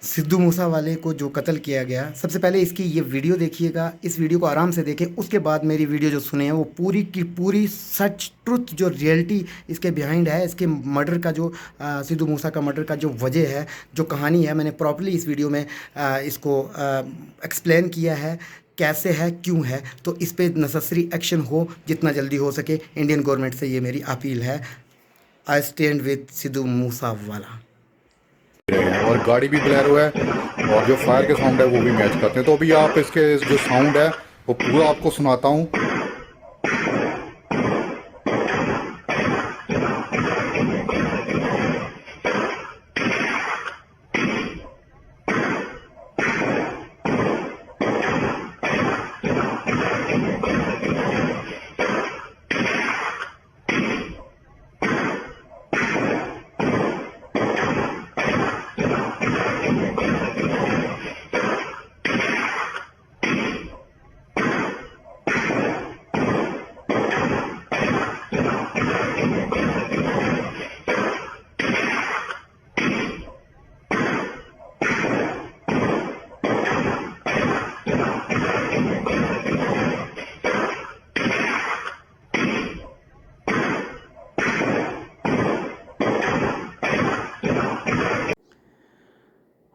सिद्धू मूसावाले को जो कत्ल किया गया, सबसे पहले इसकी ये वीडियो देखिएगा। इस वीडियो को आराम से देखें, उसके बाद मेरी वीडियो जो सुने हैं वो पूरी की पूरी सच ट्रुथ जो रियलिटी इसके बिहाइंड है, इसके मर्डर का जो सिद्धू मूसा का मर्डर का जो वजह है, जो कहानी है, मैंने प्रॉपर्ली इस वीडियो में इसको एक्सप्लेन किया है कैसे है, क्यों है। तो इस पे नेसेसरी एक्शन हो जितना जल्दी हो सके। इंडियन गवर्नमेंट से ये मेरी अपील है। I stand with Sidhu Moosewala. रहे हैं और गाड़ी भी ब्लैरो है और जो फायर के साउंड है वो भी मैच करते हैं। तो अभी आप इसके जो साउंड है वो पूरा आपको सुनाता हूँ।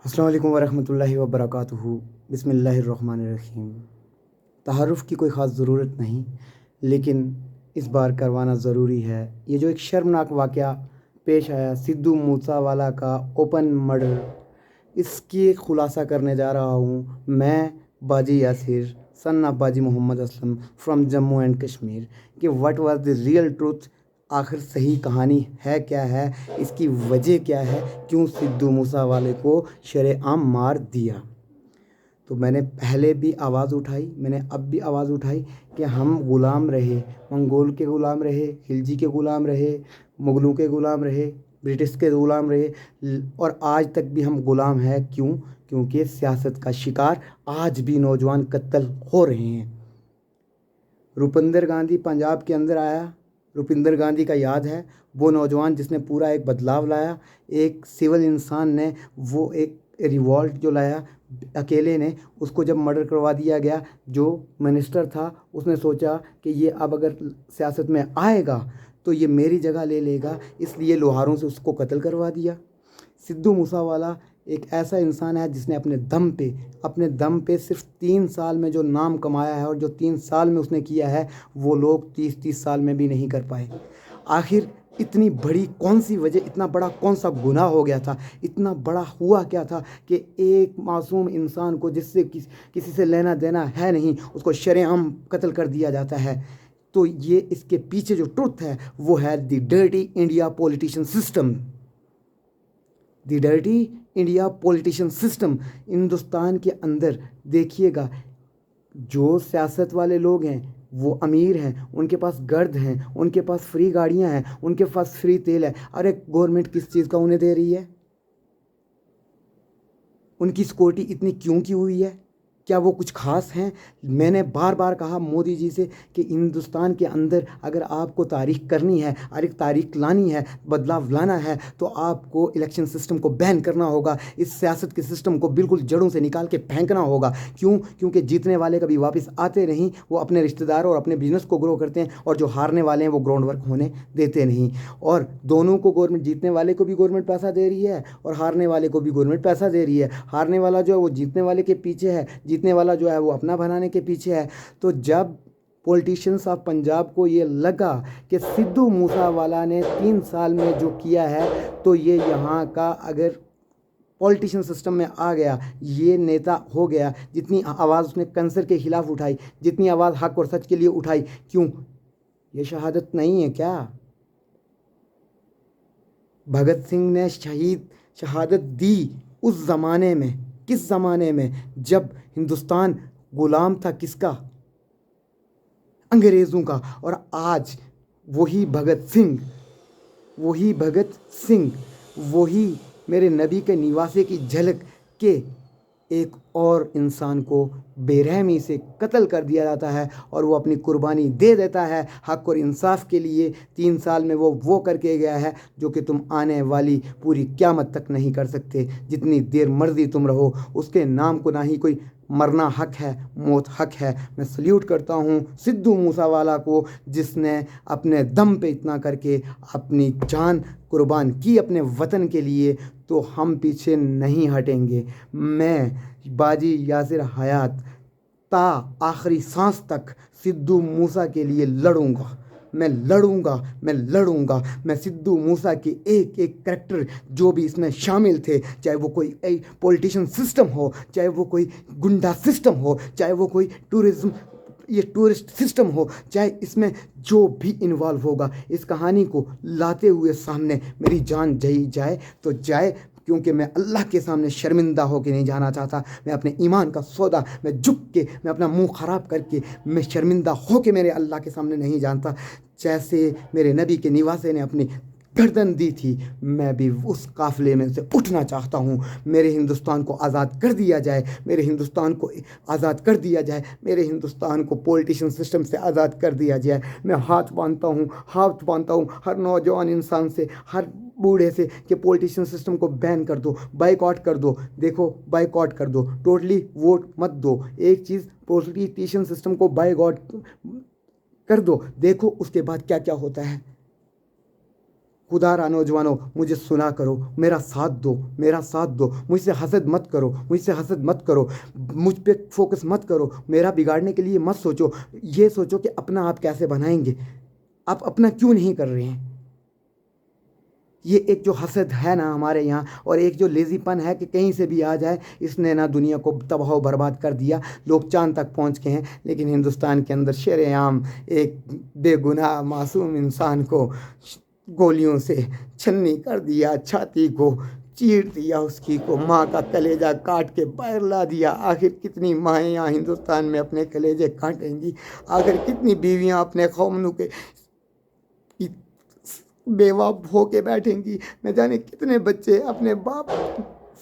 अस्सलाम वालेकुम वरहमतुल्लाहि वबरकातुहू। बिस्मिल्लाहिर्रहमानिर्रहीम। तहर्रुफ़ की कोई ख़ास ज़रूरत नहीं, लेकिन इस बार करवाना ज़रूरी है। ये जो एक शर्मनाक वाक़या पेश आया, सिद्धू मूसावाला का ओपन मर्डर, इसकी ख़ुलासा करने जा रहा हूँ मैं, बाजी यासिर, सन ऑफ बाजी मोहम्मद असलम फ्रॉम जम्मू एंड कश्मीर, कि what was the real truth. आखिर सही कहानी है क्या है, इसकी वजह क्या है, क्यों सिद्धू मूसावाले को शरेआम मार दिया। तो मैंने पहले भी आवाज़ उठाई, मैंने अब भी आवाज़ उठाई कि हम ग़ुलाम रहे, मंगोल के ग़ुलाम रहे, खिलजी के ग़ुलाम रहे, मुग़लों के ग़ुलाम रहे, ब्रिटिश के ग़ुलाम रहे, और आज तक भी हम ग़ुलाम हैं। क्यों? क्योंकि सियासत का शिकार आज भी नौजवान कत्ल हो रहे हैं। रुपिंदर गांधी पंजाब के अंदर आया, रुपिंदर गांधी का याद है, वो नौजवान जिसने पूरा एक बदलाव लाया, एक सिविल इंसान ने वो एक रिवॉल्ट जो लाया अकेले ने, उसको जब मर्डर करवा दिया गया, जो मिनिस्टर था उसने सोचा कि ये अब अगर सियासत में आएगा तो ये मेरी जगह ले लेगा, इसलिए लोहारों से उसको कत्ल करवा दिया। सिद्धू मूसावाला एक ऐसा इंसान है जिसने अपने दम पे सिर्फ 3 साल में जो नाम कमाया है, और जो 3 साल में उसने किया है वो लोग 30-30 साल में भी नहीं कर पाए। आखिर इतनी बड़ी कौन सी वजह, इतना बड़ा कौन सा गुनाह हो गया था, इतना बड़ा हुआ क्या था कि एक मासूम इंसान को जिससे किसी से लेना देना है नहीं, उसको शरेआम कत्ल कर दिया जाता है। तो ये इसके पीछे जो ट्रुथ है वो है the dirty India politician system. The dirty India politician system. Hindustan के अंदर देखिएगा, जो सियासत वाले लोग हैं वो अमीर हैं, उनके पास गर्द हैं, उनके पास फ्री गाड़ियां हैं, उनके पास फ्री तेल है। अरे गवर्नमेंट किस चीज़ का उन्हें दे रही है? उनकी सिक्योरिटी इतनी क्यों की हुई है? क्या वो कुछ खास हैं? मैंने बार बार कहा मोदी जी से कि हिंदुस्तान के अंदर अगर आपको तारीख करनी है, अरे तारीख लानी है, बदलाव लाना है, तो आपको इलेक्शन सिस्टम को बैन करना होगा। इस सियासत के सिस्टम को बिल्कुल जड़ों से निकाल के फेंकना होगा। क्यों? क्योंकि जीतने वाले कभी वापस आते नहीं, वो अपने रिश्तेदारों और अपने बिजनेस को ग्रो करते हैं, और जो हारने वाले हैं वो ग्राउंड वर्क होने देते नहीं। और दोनों को गवर्नमेंट, जीतने वाले को भी गवर्नमेंट पैसा दे रही है और हारने वाले को भी गवर्नमेंट पैसा दे रही है। हारने वाला जो है वो जीतने वाले के पीछे है, जीतने वाला जो है वो अपना बनाने के पीछे है। तो जब पॉलिटिशियंस ऑफ पंजाब को ये लगा कि सिद्धू मूसावाला ने 3 साल में जो किया है, तो ये यहाँ का अगर पॉलिटिशियन सिस्टम में आ गया, ये नेता हो गया, जितनी आवाज़ उसने कैंसर के ख़िलाफ़ उठाई, जितनी आवाज़ हक और सच के लिए उठाई, क्यों? ये शहादत नहीं है क्या? भगत सिंह ने शहादत दी उस ज़माने में, किस ज़माने में? जब हिंदुस्तान गुलाम था किसका? अंग्रेज़ों का। और आज वही भगत सिंह, वही भगत सिंह, वही मेरे नबी के निवासे की झलक के एक और इंसान को बेरहमी से कत्ल कर दिया जाता है और वो अपनी कुर्बानी दे देता है हक़ और इंसाफ के लिए। 3 साल में वो करके गया है जो कि तुम आने वाली पूरी क़यामत तक नहीं कर सकते। जितनी देर मर्ज़ी तुम रहो, उसके नाम को ना ही कोई मरना हक़ है, मौत हक़ है। मैं सल्यूट करता हूँ सिद्धू मूसावाला को, जिसने अपने दम पे इतना करके अपनी जान कुर्बान की अपने वतन के लिए। तो हम पीछे नहीं हटेंगे। मैं बाजी यासिर हयात ता आखिरी सांस तक सिद्धू मूसा के लिए लड़ूंगा। मैं लड़ूंगा, मैं लड़ूंगा। मैं सिद्धू मूसा के एक एक करैक्टर जो भी इसमें शामिल थे, चाहे वो कोई पॉलिटिशियन सिस्टम हो, चाहे वो कोई गुंडा सिस्टम हो, चाहे वो कोई टूरिस्ट सिस्टम हो, चाहे इसमें जो भी इन्वॉल्व होगा, इस कहानी को लाते हुए सामने मेरी जान जाए तो जाए, क्योंकि मैं अल्लाह के सामने शर्मिंदा होकर नहीं जाना चाहता। मैं अपने ईमान का सौदा मैं झुक के, मैं अपना मुंह ख़राब करके, मैं शर्मिंदा होकर मेरे अल्लाह के सामने नहीं जानता। जैसे मेरे नबी के निवासे ने अपनी गर्दन दी थी, मैं भी उस काफ़िले में से उठना चाहता हूँ। मेरे हिंदुस्तान को आज़ाद कर दिया जाए, मेरे हिंदुस्तान को आज़ाद कर दिया जाए, मेरे हिंदुस्तान को पॉलिटिशियन सिस्टम से आज़ाद कर दिया जाए। मैं हाथ बांधता हूँ हर नौजवान इंसान से, हर बूढ़े से कि पॉलिटिशियन सिस्टम को बैन कर दो, बाइकआउट कर दो। देखो, बाइकआउट कर दो, टोटली वोट मत दो। एक चीज़, पॉलिटिशियन सिस्टम को बाइकआउट कर दो, देखो उसके बाद क्या क्या होता है। खुदारा नौजवानों, मुझे सुना करो, मेरा साथ दो, मेरा साथ दो। मुझसे हसद मत करो, मुझसे हसद मत करो, मुझ पे फोकस मत करो, मेरा बिगाड़ने के लिए मत सोचो। ये सोचो कि अपना आप कैसे बनाएंगे। आप अपना क्यों नहीं कर रहे हैं? ये एक जो हसद है ना हमारे यहाँ, और एक जो लेज़ीपन है कि कहीं से भी आ जाए, इसने ना दुनिया को तबाह बर्बाद कर दिया। लोग चांद तक पहुँच गए हैं, लेकिन हिंदुस्तान के अंदर शेरेआम एक बेगुनाह मासूम इंसान को गोलियों से छन्नी कर दिया, छाती को चीर दिया, उसकी को माँ का कलेजा काट के बाहर ला दिया। आखिर कितनी माएँ यहाँ हिंदुस्तान में अपने कलेजे काटेंगी? आखिर कितनी बीवियाँ अपने खौमनों के बेवा हो के बैठेंगी? न जाने कितने बच्चे अपने बाप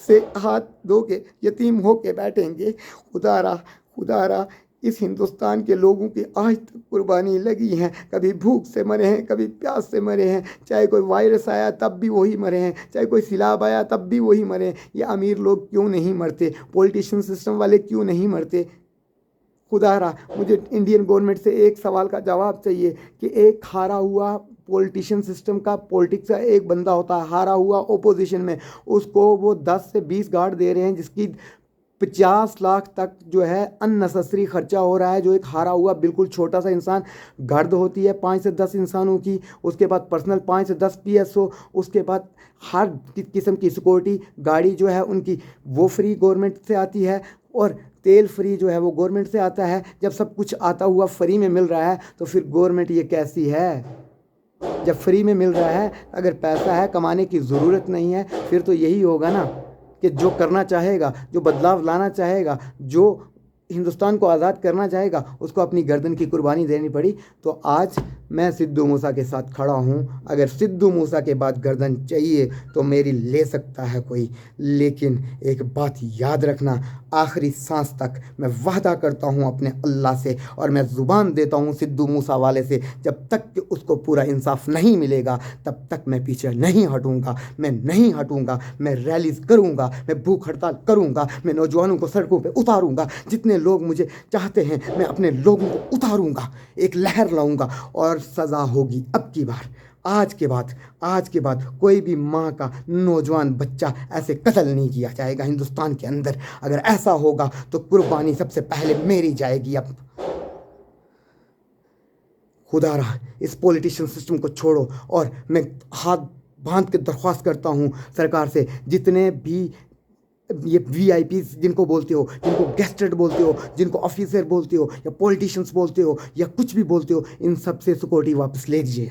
से हाथ धो के यतीम हो के बैठेंगे। खुदारा इस हिंदुस्तान के लोगों की आज तक कुर्बानी लगी हैं। कभी भूख से मरे हैं, कभी प्यास से मरे हैं। चाहे कोई वायरस आया तब भी वही मरे हैं, चाहे कोई सैलाब आया तब भी वही मरे हैं। ये अमीर लोग क्यों नहीं मरते? पॉलिटिशियन सिस्टम वाले क्यों नहीं मरते? खुदारा, मुझे इंडियन गवर्नमेंट से एक सवाल का जवाब चाहिए कि एक हारा हुआ पॉलिटिशियन सिस्टम का, पॉलिटिक्स का एक बंदा होता है हारा हुआ ओपोजिशन में, उसको वो 10 से 20 गार्ड दे रहे हैं, जिसकी 50 लाख तक जो है अननेसेसरी खर्चा हो रहा है। जो एक हारा हुआ बिल्कुल छोटा सा इंसान, गर्द होती है 5 से 10 इंसानों की, उसके बाद पर्सनल 5 से 10 PSO, उसके बाद हर किस्म की सिक्योरिटी गाड़ी जो है उनकी वो फ्री गवर्नमेंट से आती है, और तेल फ्री जो है वो गवर्नमेंट से आता है। जब सब कुछ आता हुआ फ्री में मिल रहा है तो फिर गवर्नमेंट ये कैसी है? जब फ्री में मिल रहा है, अगर पैसा है, कमाने की ज़रूरत नहीं है, फिर तो यही होगा ना कि जो करना चाहेगा, जो बदलाव लाना चाहेगा, जो हिंदुस्तान को आज़ाद करना चाहेगा, उसको अपनी गर्दन की कुर्बानी देनी पड़ी। तो आज मैं सिद्धू मूसा के साथ खड़ा हूँ। अगर सिद्धू मूसा के बाद गर्दन चाहिए तो मेरी ले सकता है कोई, लेकिन एक बात याद रखना, आखिरी सांस तक मैं वादा करता हूँ अपने अल्लाह से, और मैं ज़ुबान देता हूँ सिद्धू मूसा वाले से, जब तक कि उसको पूरा इंसाफ नहीं मिलेगा तब तक मैं पीछे नहीं हटूँगा। मैं नहीं हटूँगा, मैं रैलीज़ करूँगा, मैं भूख हड़ताल करूँगा, मैं नौजवानों को सड़कों पर उतारूँगा। जितने लोग मुझे चाहते हैं, मैं अपने लोगों को उतारूँगा, एक लहर लाऊँगा, और सज़ा होगी अब की बार। आज के बाद कोई भी माँ का नौजवान बच्चा ऐसे कत्ल नहीं किया जाएगा हिंदुस्तान के अंदर। अगर ऐसा होगा तो कुर्बानी सबसे पहले मेरी जाएगी। अब खुदारा, इस पॉलिटिशियन सिस्टम को छोड़ो, और मैं हाथ बांध के दरख्वास्त करता हूँ सरकार से, जितने भी ये VIPs जिनको बोलते हो, जिनको गेस्टेड बोलते हो, जिनको ऑफिसर बोलते हो, या पॉलिटिशियंस बोलते हो, या कुछ भी बोलते हो, इन सब से सिक्योरिटी वापस ले लीजिए।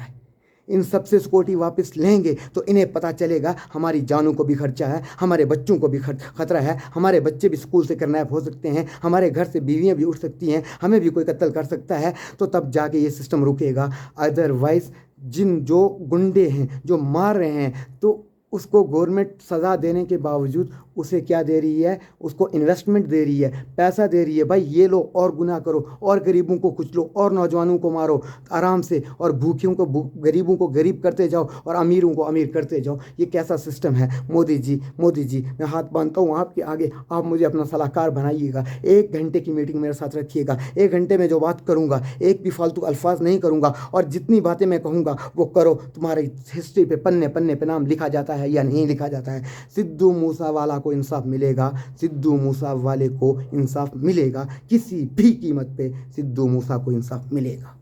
इन सब से सिक्योरिटी वापस लेंगे तो इन्हें पता चलेगा हमारी जानों को भी खर्चा है, हमारे बच्चों को भी खतरा है, हमारे बच्चे भी स्कूल से किडनैप हो सकते हैं, हमारे घर से बीवियां भी उठ सकती हैं, हमें भी कोई कत्ल कर सकता है। तो तब जाके ये सिस्टम रुकेगा। अदरवाइज़ जो गुंडे हैं जो मार रहे हैं, तो उसको गवर्नमेंट सज़ा देने के बावजूद उसे क्या दे रही है, उसको इन्वेस्टमेंट दे रही है, पैसा दे रही है। भाई ये लो और गुनाह करो और गरीबों को कुचलो और नौजवानों को मारो आराम से, और भूखियों को गरीबों को गरीब करते जाओ और अमीरों को अमीर करते जाओ। ये कैसा सिस्टम है? मोदी जी मैं हाथ बांधता हूँ आपके आगे, आप मुझे अपना सलाहकार बनाइएगा। 1 घंटे की मीटिंग मेरे साथ रखिएगा। 1 घंटे में जो बात करूँगा एक भी फालतू अल्फाज नहीं करूँगा, और जितनी बातें मैं कहूँगा वो करो। तुम्हारी हिस्ट्री पे पन्ने पे नाम लिखा जाता है या नहीं लिखा जाता है। सिद्धू मूसावाला को इंसाफ मिलेगा, सिद्धू मूसा वाले को इंसाफ मिलेगा, किसी भी कीमत पे सिद्धू मूसा को इंसाफ मिलेगा।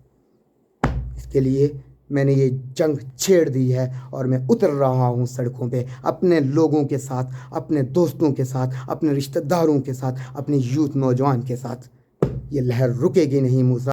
इसके लिए मैंने ये जंग छेड़ दी है और मैं उतर रहा हूँ सड़कों पे अपने लोगों के साथ, अपने दोस्तों के साथ, अपने रिश्तेदारों के साथ, अपने यूथ नौजवान के साथ। ये लहर रुकेगी नहीं मूसा।